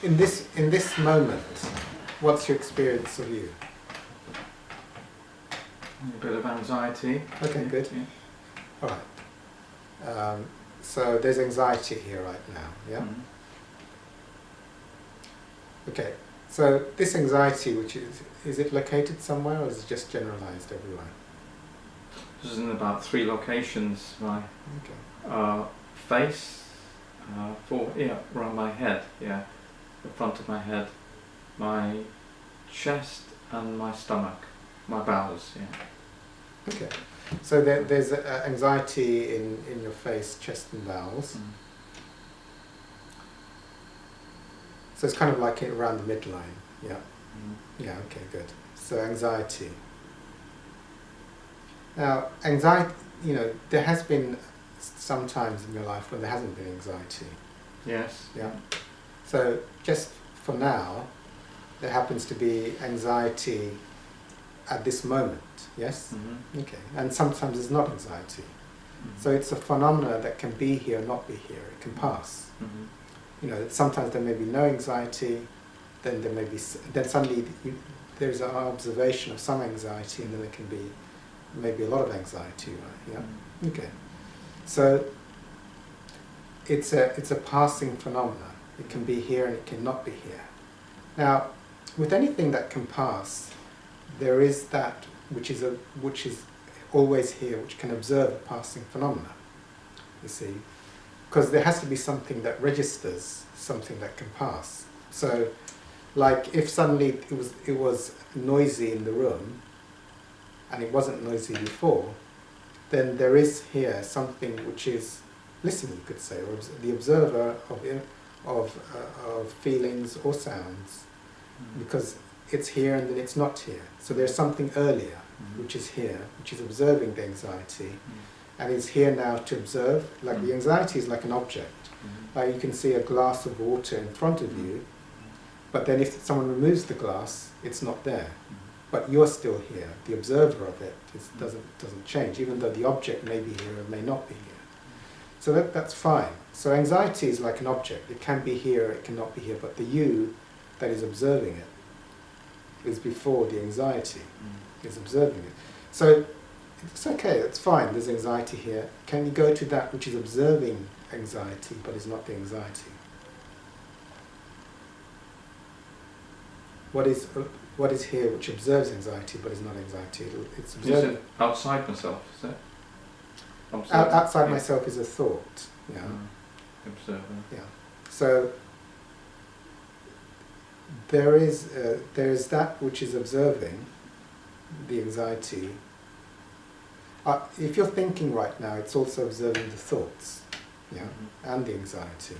in this moment, what's your experience of you? A bit of anxiety. Okay, good. Yeah. All right. So there's anxiety here right now, yeah? Mm-hmm. Okay. So this anxiety, which is it located somewhere, or is it just generalized everywhere? This is in about 3 locations. My Okay. face, around my head, yeah, the front of my head, my chest, and my stomach, my bowels, yeah. Okay. So there's anxiety in your face, chest, and bowels. Mm. So it's kind of like around the midline, yeah. Mm. Yeah. Okay. Good. So anxiety. Now, anxiety. There has been some times in your life when there hasn't been anxiety. Yes. Yeah. So just for now, there happens to be anxiety at this moment, yes? Mm-hmm. Okay. And sometimes there's not anxiety. Mm-hmm. So it's a phenomena that can be here, not be here. It can pass. Mm-hmm. Sometimes there may be no anxiety, then there may be, then suddenly there's an observation of some anxiety, and then there can be maybe a lot of anxiety, right? Yeah. Mm-hmm. Okay. So it's a passing phenomena. It can be here and it cannot be here. Now, with anything that can pass, there is that which is always here, which can observe a passing phenomena. You see, because there has to be something that registers something that can pass. So, like if suddenly it was noisy in the room, and it wasn't noisy before, then there is here something which is listening, you could say, or the observer of feelings or sounds, because it's here and then it's not here. So there's something earlier, which is here, which is observing the anxiety, and is here now to observe. Like the anxiety is like an object. Like you can see a glass of water in front of you, but then if someone removes the glass, it's not there. But you're still here. The observer of it doesn't change, even though the object may be here or may not be here. So that's fine. So anxiety is like an object. It can be here, it cannot be here, but the you that is observing it is before the anxiety is observing it. So it's okay, it's fine, there's anxiety here. Can you go to that which is observing anxiety, but is not the anxiety? What is here which observes anxiety, but is not anxiety? It's observing. Is it outside myself, is it? Outside myself is a thought, yeah. Observer. Yeah. So there is that which is observing the anxiety. If you're thinking right now, it's also observing the thoughts, yeah, and the anxiety.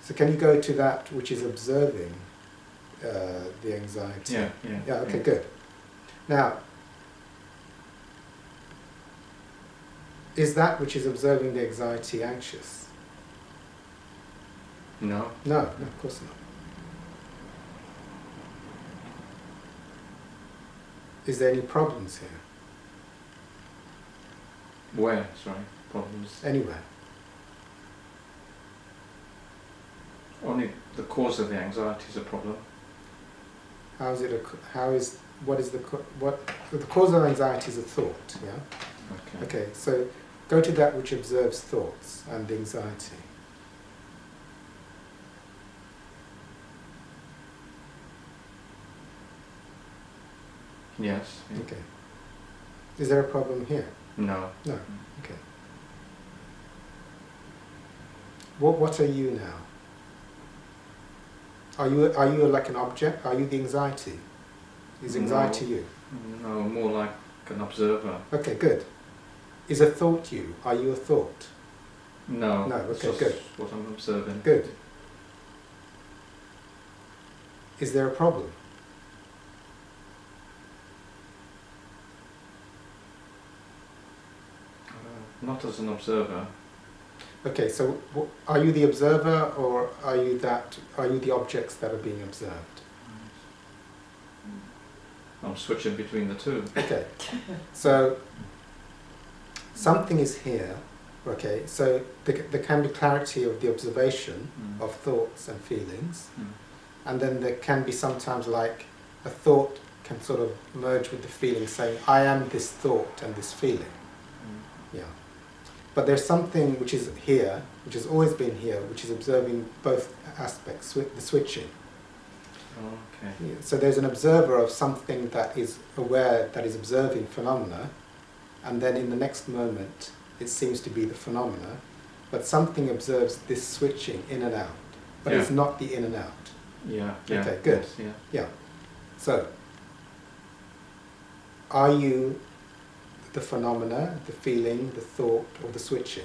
So can you go to that which is observing the anxiety? Yeah. Yeah. Okay. Good. Now, is that which is observing the anxiety anxious? No. No, of course not. Is there any problems here? Where? Sorry, problems. Anywhere? Only the cause of the anxiety is a problem. The cause of anxiety is a thought, yeah? Okay, so go to that which observes thoughts and the anxiety. Yes. Yeah. Okay. Is there a problem here? No. No. Okay. What are you now? Are you like an object? Are you the anxiety? Is anxiety you? No, more like an observer. Okay, good. Is a thought you? Are you a thought? No. No. It's Okay, just good. what I'm observing. Good. Is there a problem? Not as an observer. Okay, so are you the observer, or are you the objects that are being observed? I'm switching between the two. Okay, so something is here, Okay, so there can be clarity of the observation of thoughts and feelings, and then there can be sometimes like a thought can sort of merge with the feeling, saying, I am this thought and this feeling. Yeah. But there's something which is here, which has always been here, which is observing both aspects, the switching. Okay. Yeah, so there's an observer of something that is aware, that is observing phenomena, and then in the next moment it seems to be the phenomena, but something observes this switching in and out, but it's not the in and out. Yeah. Okay, good. Yes, Yeah. So, are you the phenomena, the feeling, the thought, or the switching?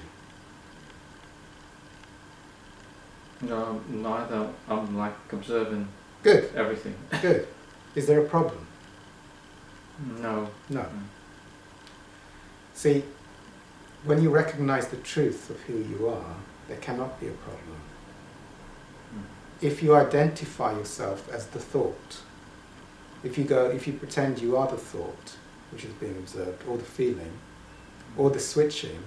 No, neither. I'm like observing Good. everything. Good. Is there a problem? No. No. See, when you recognize the truth of who you are, there cannot be a problem. If you identify yourself as the thought, if you pretend you are the thought which is being observed, or the feeling, or the switching,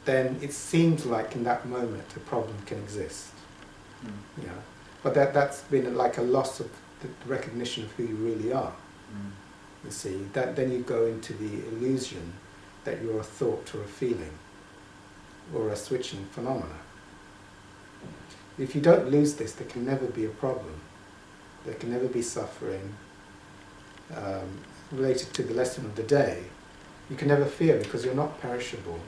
then it seems like in that moment a problem can exist. Yeah. But that's been like a loss of the recognition of who you really are. You see, then you go into the illusion that you're a thought or a feeling or a switching phenomena. If you don't lose this, there can never be a problem. There can never be suffering. Related to the lesson of the day, you can never fear because you're not perishable.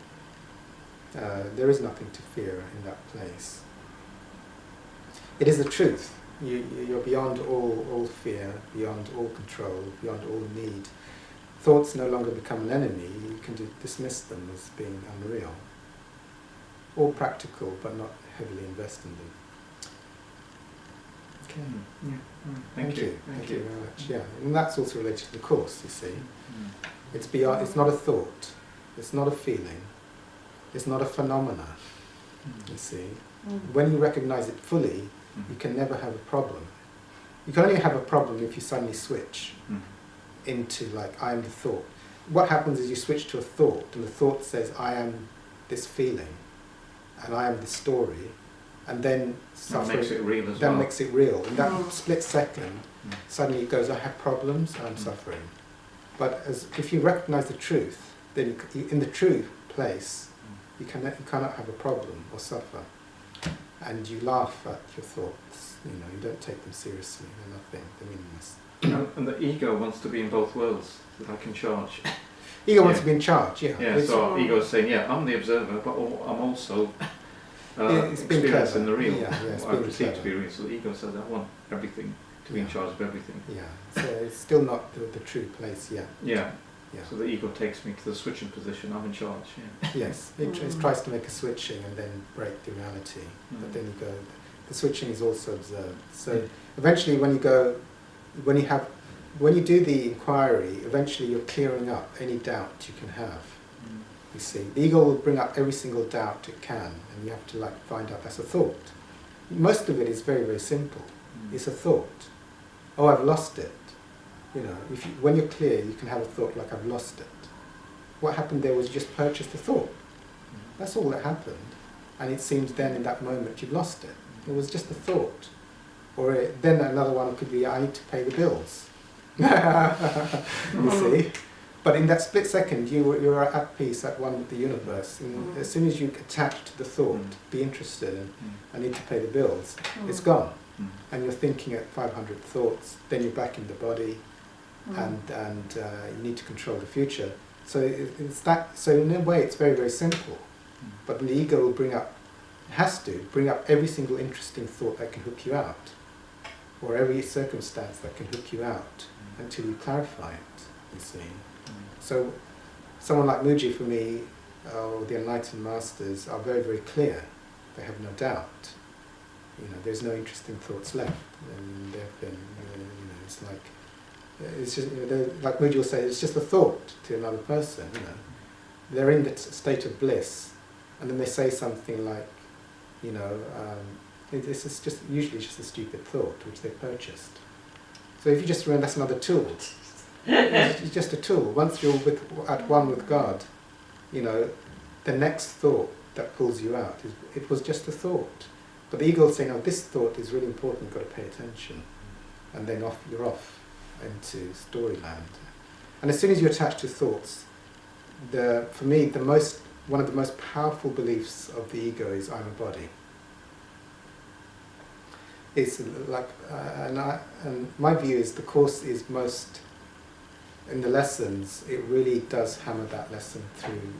There is nothing to fear in that place. It is the truth. You're beyond all fear, beyond all control, beyond all need. Thoughts no longer become an enemy. You can dismiss them as being unreal. All practical, but not heavily invest in them. Okay. Thank you. Thank you very much. Yeah, and that's also related to the course. You see, it's beyond. It's not a thought. It's not a feeling. It's not a phenomena. You see, when you recognize it fully, you can never have a problem. You can only have a problem if you suddenly switch into like I am the thought. What happens is you switch to a thought, and the thought says I am this feeling, and I am this story. And then suffering, that makes it real as that well. makes it real. In that split second, suddenly it goes, I have problems and I'm suffering. But if you recognize the truth, then in the true place, you cannot have a problem or suffer. And you laugh at your thoughts. You don't take them seriously. They're nothing. They're meaningless. And the ego wants to be in both worlds, that I can charge. Ego wants to be in charge, yeah. Yeah, so ego is saying, I'm the observer, but I'm also it's experiencing the real. It's I perceive to be real. So the ego says, I want everything to be in charge of everything. Yeah, so it's still not the true place yet. Yeah. So the ego takes me to the switching position. I'm in charge. Yeah. Yes, it tries to make a switching and then break the reality. But then you go. The switching is also observed. So eventually, when you do the inquiry, eventually you're clearing up any doubt you can have. You see, the ego will bring up every single doubt it can, and you have to find out that's a thought. Most of it is very, very simple. It's a thought. Oh, I've lost it. When you're clear, you can have a thought like I've lost it. What happened there was you just purchased a thought. That's all that happened. And it seems then in that moment you've lost it. It was just a thought. Or then another one could be, I need to pay the bills. You see? But in that split second, you're at peace, at one with the universe. And as soon as you attach to the thought, be interested, and I need to pay the bills, it's gone. And you're thinking at 500 thoughts, then you're back in the body, and you need to control the future. So it's that. So in a way, it's very, very simple. But the ego will has to bring up every single interesting thought that can hook you out, or every circumstance that can hook you out, until you clarify it. You see. So someone like Muji, for me, or the enlightened masters, are very, very clear. They have no doubt. There's no interesting thoughts left. And they've been, it's like, it's just, like Muji will say, it's just a thought to another person. They're in the state of bliss, and then they say something like, this is just usually just a stupid thought which they purchased. So if you just remember, that's another tool. It's just a tool. Once you're at one with God, the next thought that pulls you out. It was just a thought. But the ego will say, no, this thought is really important, you've got to pay attention. And then you're off into storyland. And as soon as you attach to thoughts, for me, one of the most powerful beliefs of the ego is I'm a body. It's like, and my view is the Course is most, in the lessons, it really does hammer that lesson through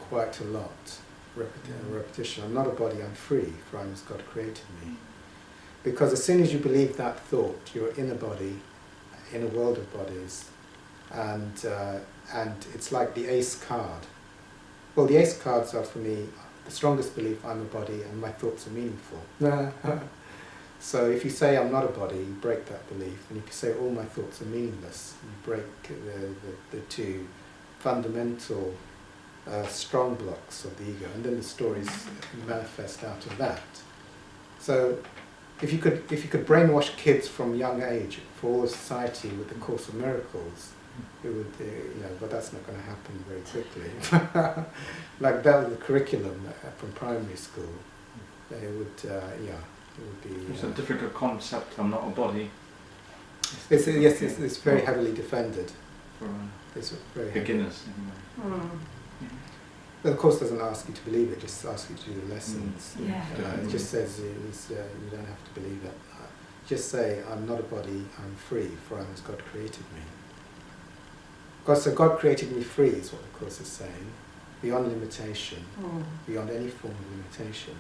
quite a lot. Repetition. I'm not a body, I'm free, for I'm as God created me. Because as soon as you believe that thought, you're in a body, in a world of bodies, and it's like the ace card. Well, the ace cards are, for me, the strongest belief I'm a body and my thoughts are meaningful. So if you say I'm not a body, you break that belief, and if you say all my thoughts are meaningless, you break the two fundamental strong blocks of the ego, and then the stories manifest out of that. So if you could brainwash kids from young age for all of society with the Course of Miracles, it would, but that's not going to happen very quickly. Like that, the curriculum from primary school, it would, it would be. It's a difficult concept. I'm not a body. It's very heavily defended. For it's very beginners, anyway. But the Course doesn't ask you to believe it; just asks you to do the lessons. Yeah. It just says you don't have to believe it. Just say, I'm not a body, I'm free, for I'm as God created me. So God created me free is what the Course is saying, beyond limitation, beyond any form of limitation.